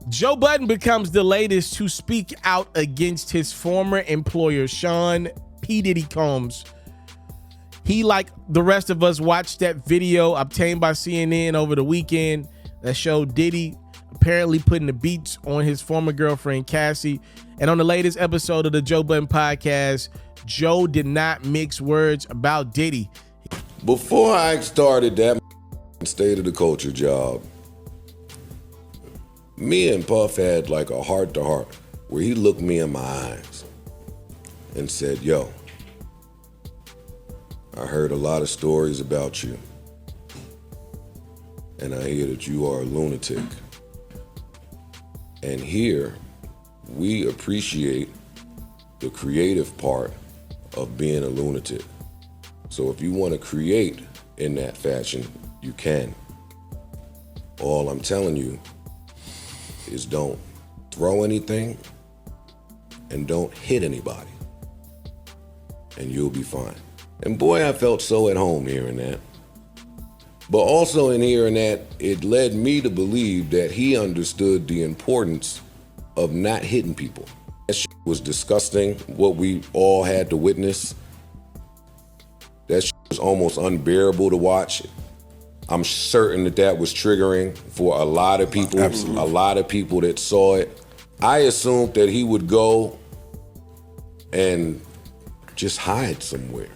Joe Budden becomes the latest to speak out against his former employer, Sean P. Diddy Combs. He, like the rest of us, watched that video obtained by CNN over the weekend that showed Diddy apparently putting the beats on his former girlfriend, Cassie. And on the latest episode of the Joe Budden podcast, Joe did not mix words about Diddy. Before I started that State of the Culture job, me and Puff had like a heart-to-heart where he looked me in my eyes and said, yo, I heard a lot of stories about you, and I hear that you are a lunatic. And here, we appreciate the creative part of being a lunatic. So if you want to create in that fashion, you can. All I'm telling you is don't throw anything and don't hit anybody, and you'll be fine. And boy, I felt so at home hearing that. But also in hearing that, it led me to believe that he understood the importance of not hitting people. That shit was disgusting, what we all had to witness. That shit was almost unbearable to watch. I'm certain that that was triggering for a lot of people. Absolutely. A lot of people that saw it. I assumed that he would go and just hide somewhere.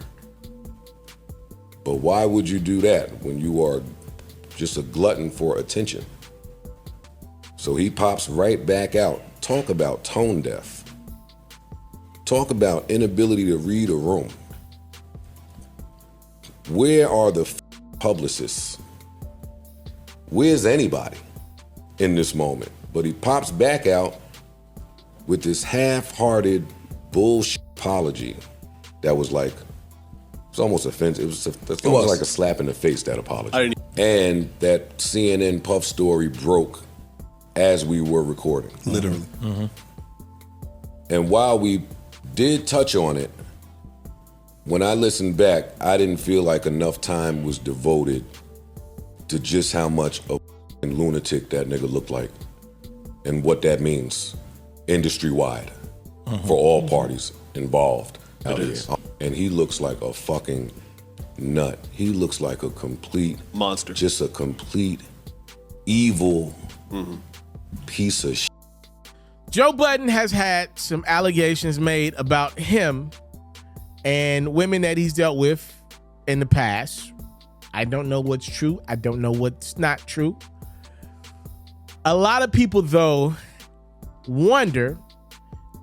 But why would you do that when you are just a glutton for attention? So he pops right back out. Talk about tone deaf. Talk about inability to read a room. Where are the publicists? Where's anybody in this moment? But he pops back out with this half-hearted bullshit apology that was like, it's almost offensive. It was like a slap in the face, that apology. And that CNN Puff story broke as we were recording. Literally. Mm-hmm. And while we did touch on it, when I listened back, I didn't feel like enough time was devoted to just how much of a lunatic that nigga looked like and what that means industry-wide for all parties involved out here. And he looks like a fucking nut. He looks like a complete monster. Just a complete evil piece of shit. Joe Budden has had some allegations made about him and women that he's dealt with in the past. I don't know what's true. I don't know what's not true. A lot of people, though, wonder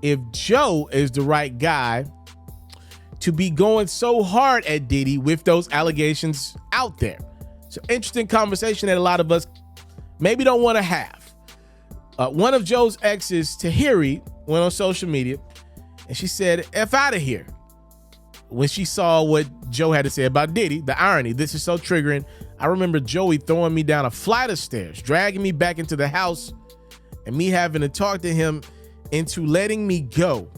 if Joe is the right guy to be going so hard at Diddy with those allegations out there. It's an interesting conversation that a lot of us maybe don't want to have. One of Joe's exes, Tahiry, went on social media and she said, F out of here, when she saw what Joe had to say about Diddy. The irony, this is so triggering. I remember Joey throwing me down a flight of stairs, dragging me back into the house, and me having to talk to him into letting me go.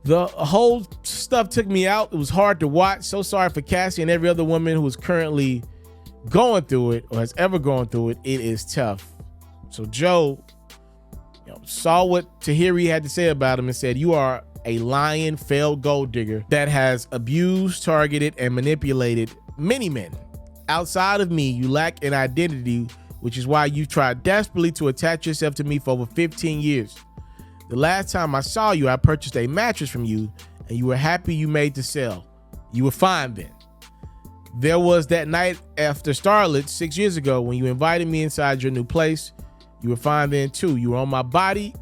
The whole stuff took me out. It was hard to watch. So sorry for Cassie and every other woman who is currently going through it or has ever gone through it. It is tough. So Joe, saw what Tahiry had to say about him and said, you are a lying, failed gold digger that has abused, targeted, and manipulated many men. Outside of me, you lack an identity, which is why you've tried desperately to attach yourself to me for over 15 years. The last time I saw you, I purchased a mattress from you, and you were happy you made the sale. You were fine then. There was that night after Starlet 6 years ago when you invited me inside your new place. You were fine then too. You were on my body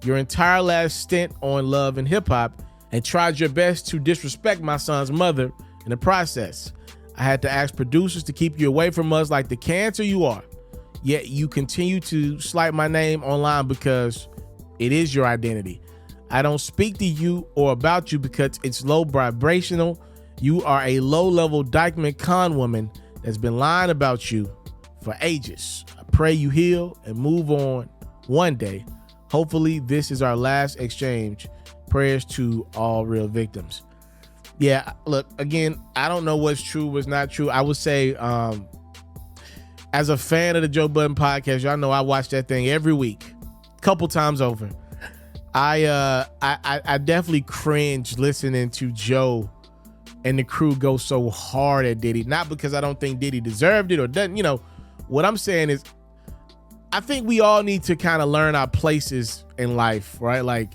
your entire last stint on Love and Hip Hop and tried your best to disrespect my son's mother in the process. I had to ask producers to keep you away from us like the cancer you are. Yet you continue to slight my name online because it is your identity. I don't speak to you or about you because it's low vibrational. You are a low-level Dykeman con woman that's been lying about you for ages. I pray you heal and move on one day. Hopefully this is our last exchange. Prayers to all real victims. Yeah, look, again, I don't know what's true, what's not true. I would say as a fan of the Joe Budden podcast, y'all know I watch that thing every week, couple times over. I definitely cringe listening to Joe and the crew go so hard at Diddy. Not because I don't think Diddy deserved it or doesn't. You know, what I'm saying is, I think we all need to kind of learn our places in life, right? Like,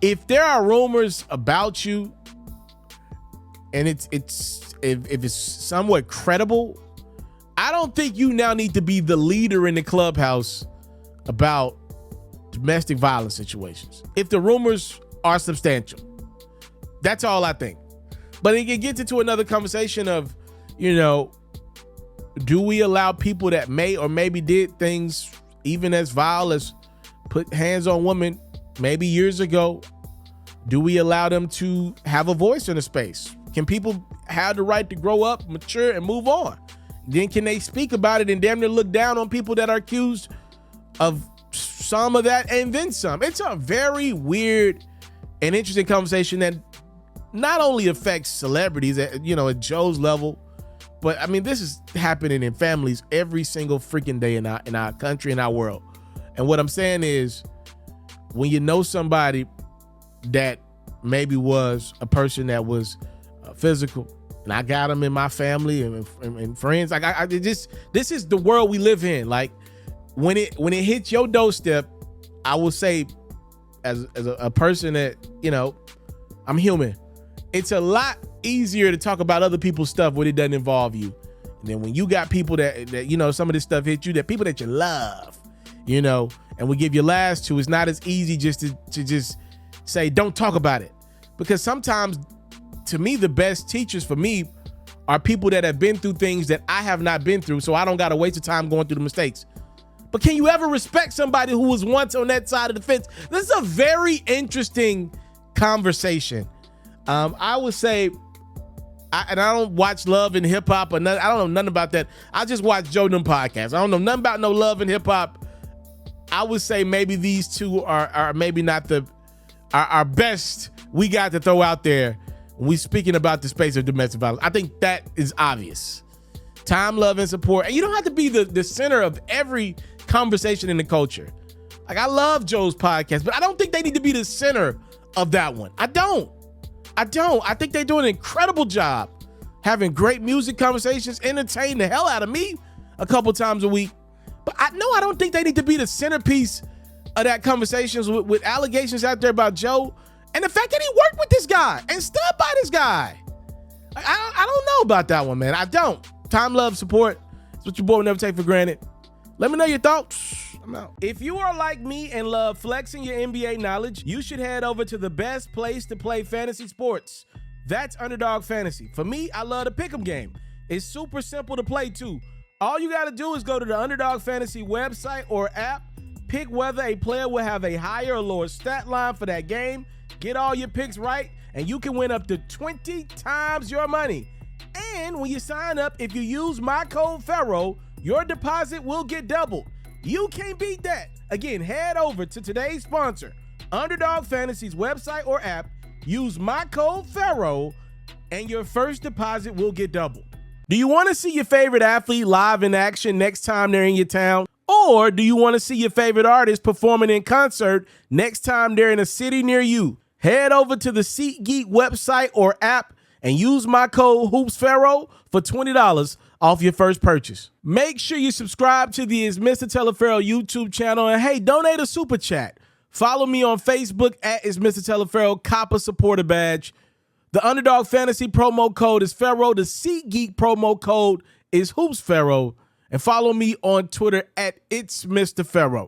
if there are rumors about you and if it's somewhat credible, I don't think you now need to be the leader in the clubhouse about domestic violence situations. If the rumors are substantial, that's all I think. But it gets into another conversation of, you know, do we allow people that may or maybe did things even as vile as put hands on women maybe years ago? Do we allow them to have a voice in the space? Can people have the right to grow up, mature, and move on? Then can they speak about it and damn near look down on people that are accused of some of that and then some? It's a very weird and interesting conversation that not only affects celebrities at, you know, at Joe's level, but I mean, this is happening in families every single freaking day in our country, in our world. And what I'm saying is, when you know somebody that maybe was a person that was physical, and I got them in my family and friends, like this is the world we live in. Like, when it hits your doorstep, I will say, as a person that, you know, I'm human, it's a lot easier to talk about other people's stuff when it doesn't involve you. And then when you got people that you know, some of this stuff hit you, that people that you love, you know, and we give you last to, it's not as easy just to just say, don't talk about it. Because sometimes, to me, the best teachers for me are people that have been through things that I have not been through, so I don't got to waste of time going through the mistakes. But can you ever respect somebody who was once on that side of the fence? This is a very interesting conversation. I would say, I don't watch Love and Hip Hop or nothing. I don't know nothing about that. I just watch Joe Budden podcast. I don't know nothing about no Love and Hip Hop. I would say maybe these two are maybe not our best we got to throw out there when we speaking about the space of domestic violence. I think that is obvious. Time, love, and support. And you don't have to be the center of every conversation in the culture. Like, I love Joe's podcast, but I don't think they need to be the center of that one. I don't. I think they do an incredible job having great music conversations, entertain the hell out of me a couple times a week. But I don't think they need to be the centerpiece of that conversations with allegations out there about Joe and the fact that he worked with this guy and stood by this guy. I don't know about that one, man. I don't. Time, love, support. It's what your boy will never take for granted. Let me know your thoughts. I'm out. If you are like me and love flexing your NBA knowledge, you should head over to the best place to play fantasy sports. That's Underdog Fantasy. For me, I love the pick'em game. It's super simple to play too. All you got to do is go to the Underdog Fantasy website or app, pick whether a player will have a higher or lower stat line for that game, get all your picks right, and you can win up to 20 times your money. And when you sign up, if you use my code FERRO, your deposit will get doubled. You can't beat that. Again, head over to today's sponsor, Underdog Fantasy's website or app, use my code FERRO, and your first deposit will get doubled. Do you want to see your favorite athlete live in action next time they're in your town? Or do you want to see your favorite artist performing in concert next time they're in a city near you? Head over to the SeatGeek website or app and use my code HoopsFerro for $20 off your first purchase. Make sure you subscribe to the It's Mr. Taliaferro YouTube channel, and hey, donate a super chat. Follow me on Facebook at It's Mr. Taliaferro, cop a supporter badge. The Underdog Fantasy promo code is Ferro. The SeatGeek promo code is HoopsFerro. And follow me on Twitter at It's Mr. Ferro.